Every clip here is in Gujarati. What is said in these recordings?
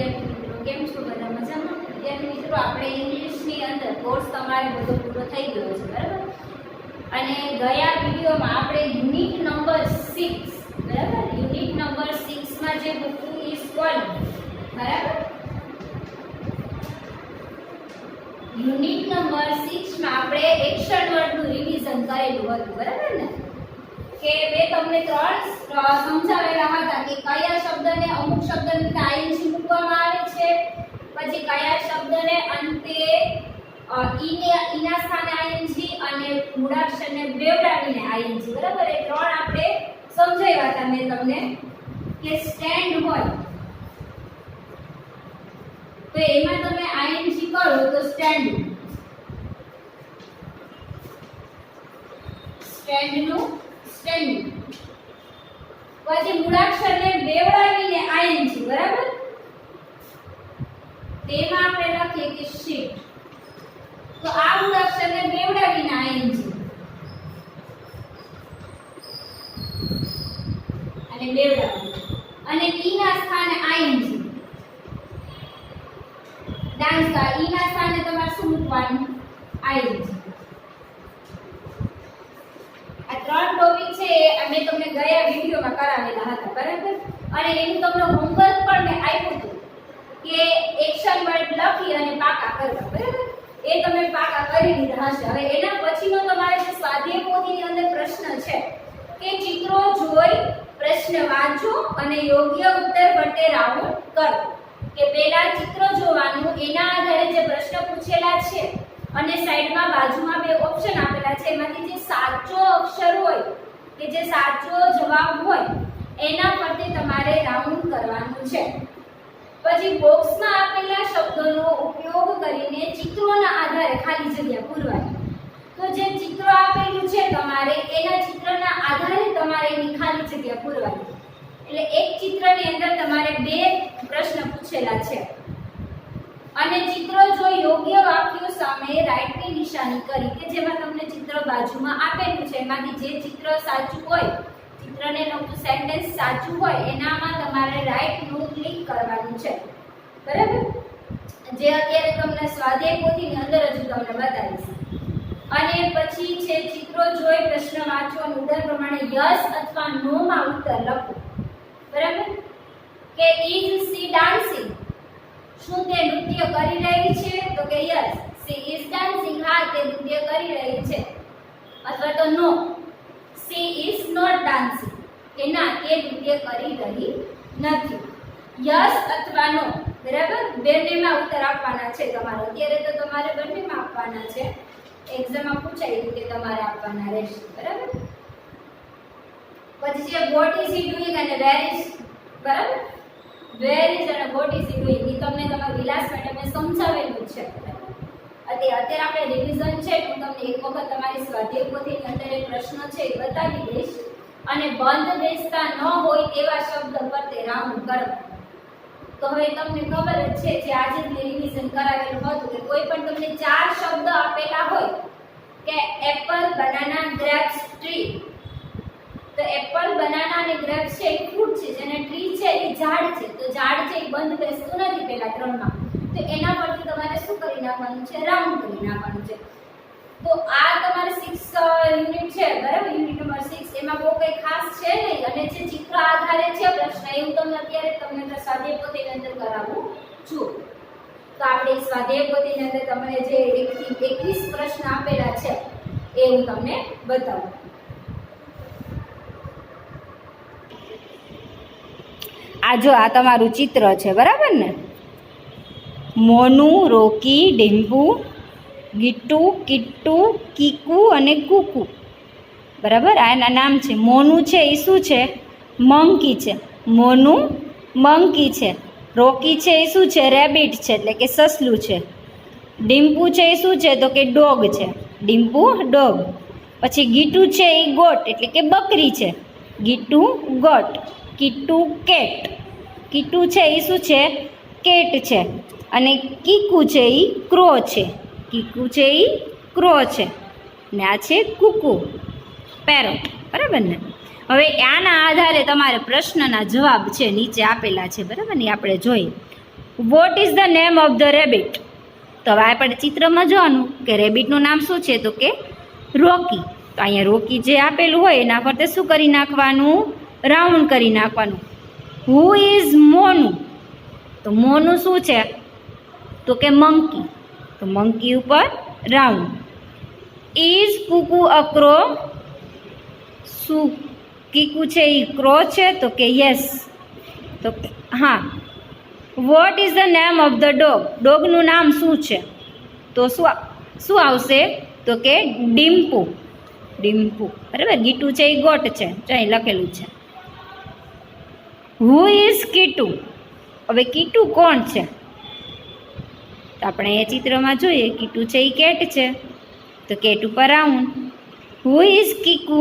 વિદ્યાર્થી મિત્રો કેમ છો? બધા મજામાં? વિદ્યાર્થી મિત્રો, આપણે ઇંગ્લિશની અંદર કોર્સ તમારે બધો પૂરો થઈ ગયો છે, બરાબર? અને ગયા વિડીયોમાં આપણે યુનિટ નંબર 6, બરાબર, યુનિટ નંબર 6 માં જે બુક ઇઝ કોલ્ડ, બરાબર, યુનિટ નંબર 6 માં આપણે એક્શન વર્ડનું રિવિઝન કરેલું હતું, બરાબર ને? કે મેં તમને ત્રણ સમજાવેલા હતા કે કયા શબ્દને અમુક શબ્દની આઈએનજી મૂકવામાં આવે છે, પછી કયા શબ્દને અંતે ઈના સ્થાને આઈએનજી અને મૂળાક્ષરને બેવડાવીને આઈએનજી, બરાબર? એ ત્રણ આપણે સમજાવ્યા હતા મેં તમને કે સ્ટેન્ડ હોય તો એમાં તમે આઈએનજી કરો તો સ્ટેન્ડનું સ્ટેન્ડિંગ, પછી મૂળાક્ષરને બેવડાવીને આઈએનજી, બરાબર, તેમાં આપણે લખીએ કે શીટ, તો આ મૂળાક્ષરને બેવડાવીને આઈએનજી અને બેવડાવી, અને ઈ ના સ્થાને આઈએનજી ડાન્સ કા ઈ ના સ્થાને તમારે શું મૂકવાનું? આઈએનજી. આ ત્રણ ટોપિક છે અમે તમને ગયા વિડિયોમાં કરાવેલા હતા, બરાબર? અને એનું તમને હોમવર્ક પણ મેં આપ્યું હતું કે એક્શન વર્ડ લખી અને પાકા કરવા, બરાબર? એ તમે પાકા કરી લીધા હશે. હવે એના પછીનો તમારે જે સ્વાધ્યાય પોથીની અંદર પ્રશ્ન છે કે ચિત્રો જોઈ પ્રશ્ન વાંચો અને યોગ્ય ઉત્તર વટે રાઉન્ડ કરો. કે પહેલા ચિત્ર જોવાનું, એના આધારે જે પ્રશ્ન પૂછેલા છે અને સાઈડમાં બાજુમાં બે ઓપ્શન આપેલા છે, એમાંથી જે સાચો અક્ષર હોય કે જે સાચો જવાબ હોય એના પરથી તમારે રાઉન્ડ કરવાનું છે. પછી બોક્સમાં આપેલા શબ્દોનો ઉપયોગ કરીને ચિત્રોના આધારે ખાલી જગ્યા પૂરવાની. તો જે ચિત્ર આપેલું છે તમારે એના ચિત્રના આધારે તમારે એની ખાલી જગ્યા પૂરવાની. એટલે એક ચિત્રની અંદર તમારે બે પ્રશ્ન પૂછેલા છે અને ચિત્ર જો યોગ્ય વાક્યો સામે રાઈટની નિશાની કરી કે જેમાં તમને ચિત્ર બાજુમાં આપેલું છે એમાંથી જે ચિત્ર સાચું હોય, ચિત્રને લગતું સેન્ટેન્સ સાચું હોય એનામાં તમારે રાઈટનું ક્લિક કરવાનું છે, બરાબર? જે અત્યારે તમને સ્વાધ્યાય પોથીની અંદર જ તમને બતાવીશ. અને પછી છે ચિત્રો જોઈ પ્રશ્ન વાંચો અને ઉત્તર પ્રમાણે યસ અથવા નો માં ઉત્તર લખો, બરાબર? કે ઇઝ સી ડાન્સિંગ, શું તે નૃત્ય કરી રહી છે? તો કે યસ, સી ઇઝ ડાન્સિંગ, હા તે નૃત્ય કરી રહી છે. અથવા તો નો, સી ઇઝ નોટ ડાન્સિંગ, કે ના તે નૃત્ય કરી રહી નથી. યસ અથવા નો, બરાબર? બંનેમાં ઉત્તર આપવાના છે તમારે. અત્યારે તો તમારે બંનેમાં આપવાના છે, એક્ઝામમાં પૂછાયું કે તમારે આપવાના રહેશે, બરાબર? પછી છે વોટ ઇઝ હી ડુઇંગ અને વેર ઇઝ, બરાબર? વેર ઇઝ અને વોટ ઇઝ હી ડુઇંગ એ તમને તમારા વિલાસ મેડમે સમજાવેલું છે, બરાબર? અત્યારે આપણે રિવિઝન છે, હું તમને એક વખત તમારી સ્વાધ્યાય પોથીની અંદર એક પ્રશ્ન છે એ બતાવી દઈશ અને બંધ બેસતા ન હોય તેવા શબ્દ પર તે રાઉન્ડ કરો. તો હવે તમને ખબર જ છે જે આજે જ રિવિઝન કરાવેલું હતું કે કોઈ પણ તમને ચાર શબ્દ આપેલા હોય કે એપલ, બનાના, ગ્રેપ્સ, ટ્રી. તો એપલ, બનાના અને ગ્રેપ્સ છે એ ફ્રૂટ છે, જેને ટ્રી છે એ ઝાડ છે. તો ઝાડ છે એ બંધ બેસતું નથી પહેલા ત્રણમાં, તો એના પરથી તમારે શું કરી નાખવાનું છે? રાઉન્ડ કરી નાખવાનું છે. તો આ તમારે 6 યુનિટ છે, બરાબર? યુનિટ નંબર 6 એમાં બહુ કંઈ ખાસ છે નહીં અને જે ચિત્ર આધારે છે પ્રશ્ન એવું તમને અત્યારે તમને સ્વાધ્યાય પોથીની અંદર કરાવું છું. તો આપણે સ્વાધ્યાય પોથીની અંદર તમને જે 1 થી 21 પ્રશ્ન આપેલા છે એ હું તમને બતાવું. આ જો આ તમારું ચિત્ર છે, બરાબર ને? મોનું, રોકી, ડિમ્પુ, ગીટુ, કિટ્ટુ, કીકુ અને કુકુ, બરાબર? આ એના નામ છે. મોનું છે એ શું છે? મંકી છે. મોનું મંકી છે. રોકી છે એ શું છે? રેબિટ છે, એટલે કે સસલું છે. ડિમ્પુ છે એ શું છે? તો કે ડોગ છે. ડિમ્પુ ડોગ. પછી ગીટુ છે એ ગોટ, એટલે કે બકરી છે. ગીટુ ગોટ. કિટ્ટુ કેટ. કિટ્ટુ છે એ શું છે? કેટ છે. અને કીકુ છે એ ક્રો છે. કીકુ છે એ ક્રો છે. ને આ છે કુકુ, પેરોટ, બરાબર ને? હવે આના આધારે તમારે પ્રશ્નના જવાબ છે નીચે આપેલા છે, બરાબર ને? આપણે જોઈએ. Vote is the name of the rabbit? તો હવે આપણે ચિત્રમાં જોવાનું કે રેબિટનું નામ શું છે, તો કે રોકી. તો અહીંયા રોકી જે આપેલું હોય એના ફરતે શું કરી નાખવાનું? રાઉન્ડ કરી નાખવાનું. Who is Monu? તો મોનું શું છે, તો કે મંકી. તો મંકી ઉપર round. Is Kuku a crow? શું કીકુ છે એ ક્રો છે, તો કે યસ. તો હા. What is the name of the dog? ડોગનું નામ શું છે? તો શું આવશે, તો કે ડિમ્પુ. ડિમ્પુ, બરાબર. ગીટુ છે એ ગોટ છે, જો અહીં લખેલું છે. Who is Kitu? હવે કીટુ કોણ છે? તો આપણે એ ચિત્રમાં જોઈએ, કીટુ છે એ કેટ છે, તો કેટ ઉપર રાઉન્ડ. Who is Kiku?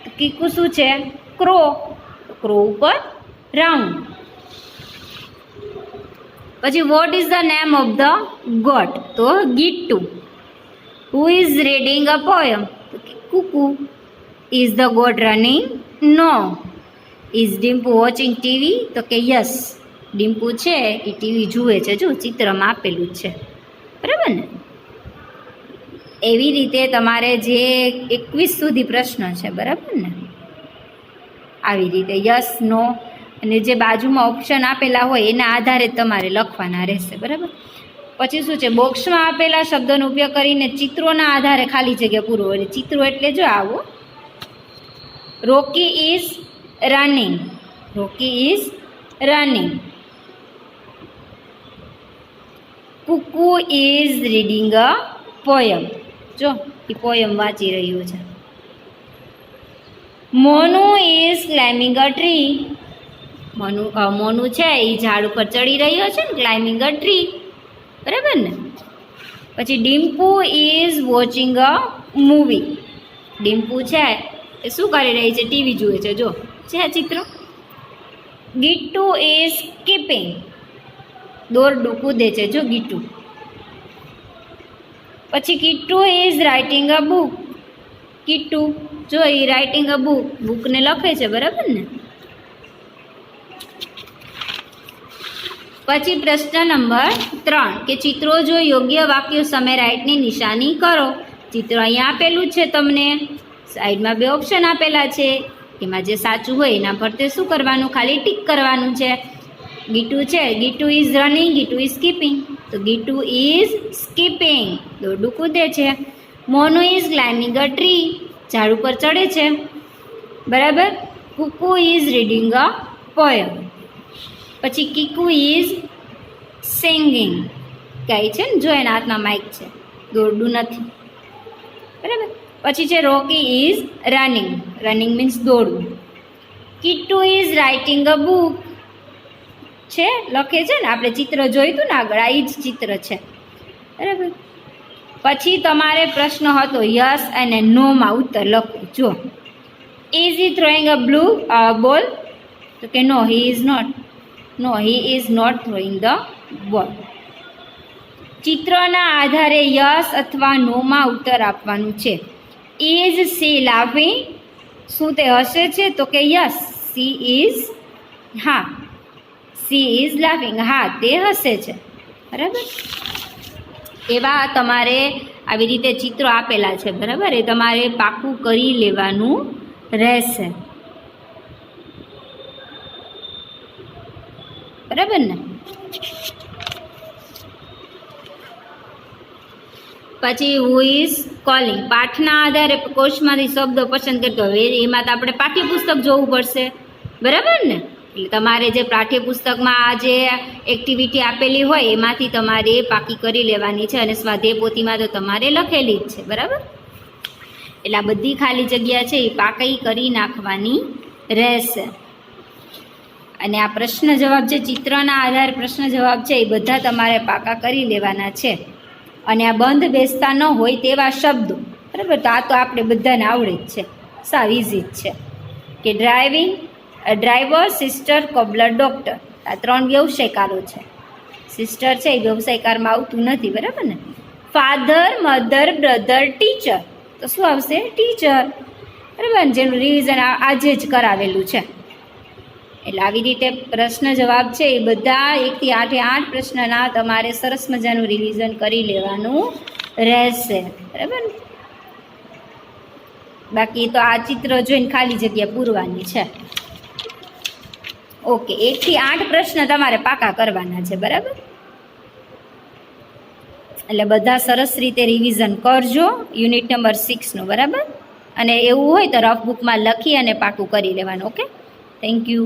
તો કીકુ શું છે? ક્રો. ક્રો ઉપર રાઉન્ડ. પછી what is the name of the goat? તો Gitu. Who is reading a poem? તો કે Kuku. Is the goat running? No. Is Dimpu watching TV? તો કે યસ. ડિમ્પુ છે એ ટીવી જુએ છે, જો ચિત્રમાં આપેલું જ છે, બરાબર ને. એવી રીતે તમારે જે 21 સુધી પ્રશ્ન છે, બરાબર ને, આવી રીતે યસ, નો અને જે બાજુમાં ઓપ્શન આપેલા હોય એના આધારે તમારે લખવાના રહેશે, બરાબર. પછી શું છે, બોક્સમાં આપેલા શબ્દોનો ઉપયોગ કરીને ચિત્રોના આધારે ખાલી જગ્યા પૂરો. એટલે ચિત્રો એટલે જો આવો, Rocky is running. Rocky is running. Kuku is reading a poem. જો એ પોયમ વાંચી રહ્યું છે. Monu is climbing a tree. Monu છે એ ઝાડ ઉપર ચડી રહ્યો છે ને, ક્લાઇમ્બિંગ અ ટ્રી, બરાબર ને. પછી Dimpu is watching a movie. Dimpu છે એ શું કરી રહી છે? ટીવી જુએ છે, જો છે આ ચિત્ર. ગીટુ ઇઝ સ્કીપિંગ. દોરડું કૂદે છે, જો ગીટુ. પછી Kitu is writing a book. Kitu જો એ રાઇટિંગ અ બુક, બુકને લખે છે, બરાબર ને. પછી પ્રશ્ન નંબર 3 કે ચિત્રો જો યોગ્ય વાક્યો સામે રાઇટની નિશાની કરો. ચિત્ર અહીંયા આપેલું છે તમને, સાઈડમાં 2 ઓપ્શન આપેલા છે, એમાં જે સાચું હોય એના પર તે શું કરવાનું? ખાલી ટીક કરવાનું છે. ગીટુ છે, ગીટુ ઇઝ રનિંગ, ગીટુ ઇઝ સ્કીપિંગ. તો ગીટુ ઇઝ સ્કીપિંગ, દોરડું કૂદે છે. Monu is climbing a tree, ઝાડ ઉપર ચડે છે, બરાબર. કુકુ ઇઝ રીડિંગ અ પોયમ. પછી કીકુ ઇઝ સિંગિંગ. ગાય છે ને, જો એના હાથમાં માઇક છે, દોરડું નથી, બરાબર. પછી છે રોકી ઇઝ રનિંગ. રનિંગ મીન્સ દોડવું. Kitu is writing a book છે, લખે છે ને, આપણે ચિત્ર જોયું હતું ને આગળ, આ જ ચિત્ર છે, બરાબર. પછી તમારે પ્રશ્ન હતો યસ અને નોમાં ઉત્તર લખો. જો is he throwing a blue ball? તો કે no, he is not. No, he is not throwing the ball. ચિત્રના આધારે યસ અથવા નોમાં ઉત્તર આપવાનું છે. Is she laughing? શું તે હસે છે? તો કે યસ. સી ઇઝ, હા, સી ઇઝ લાફિંગ, હા તે હસે છે, બરાબર. એવા તમારે આવી રીતે ચિત્રો આપેલા છે, બરાબર. એ તમારે પાકું કરી લેવાનું રહેશે, બરાબર ને. પછી હુ ઇઝ કોલિંગ. પાઠના આધારે કોષમાંથી શબ્દો પસંદ કરતો હોય એમાં તો આપણે પાઠ્યપુસ્તક જોવું પડશે, બરાબર ને. એટલે તમારે જે પાઠ્યપુસ્તકમાં આ જે એક્ટિવિટી આપેલી હોય એમાંથી તમારે પાકી કરી લેવાની છે, અને સ્વાધ્યાય પોથીમાં તો તમારે લખેલી જ છે, બરાબર. એટલે આ બધી ખાલી જગ્યા છે એ પાકી કરી નાખવાની રહેશે. અને આ પ્રશ્ન જવાબ છે, ચિત્રના આધારે પ્રશ્ન જવાબ છે, એ બધા તમારે પાકા કરી લેવાના છે. અને આ બંધ બેસતા ન હોય તેવા શબ્દો, બરાબર. તો આ તો આપણે બધાને આવડે જ છે, સાવ ઇઝી જ છે. કે driving, driver, sister, cobbler, doctor. આ 3 વ્યવસાયકારો છે. સિસ્ટર છે એ વ્યવસાયકારમાં આવતું નથી, બરાબર ને. Father, mother, brother, teacher. તો શું આવશે? ટીચર, બરાબર. જેનું રિવિઝન આજે જ કરાવેલું છે. એટલે આવી રીતે પ્રશ્ન જવાબ છે એ બધા 1 થી 8 પ્રશ્નના તમારે સરસ મજાનું રિવિઝન કરી લેવાનું રહેશે, બરાબર ને? બાકી તો આ ચિત્ર જોઈને ખાલી જગ્યા પૂરવાની છે. ઓકે, 1 થી 8 પ્રશ્ન તમારે પાકા કરવાના છે, બરાબર? એટલે બધા સરસ રીતે રિવિઝન કરજો યુનિટ નંબર 6 નું, બરાબર? અને એવું હોય તો રફ બુકમાં લખી અને પાકું કરી લેવાનું. Okay, thank you.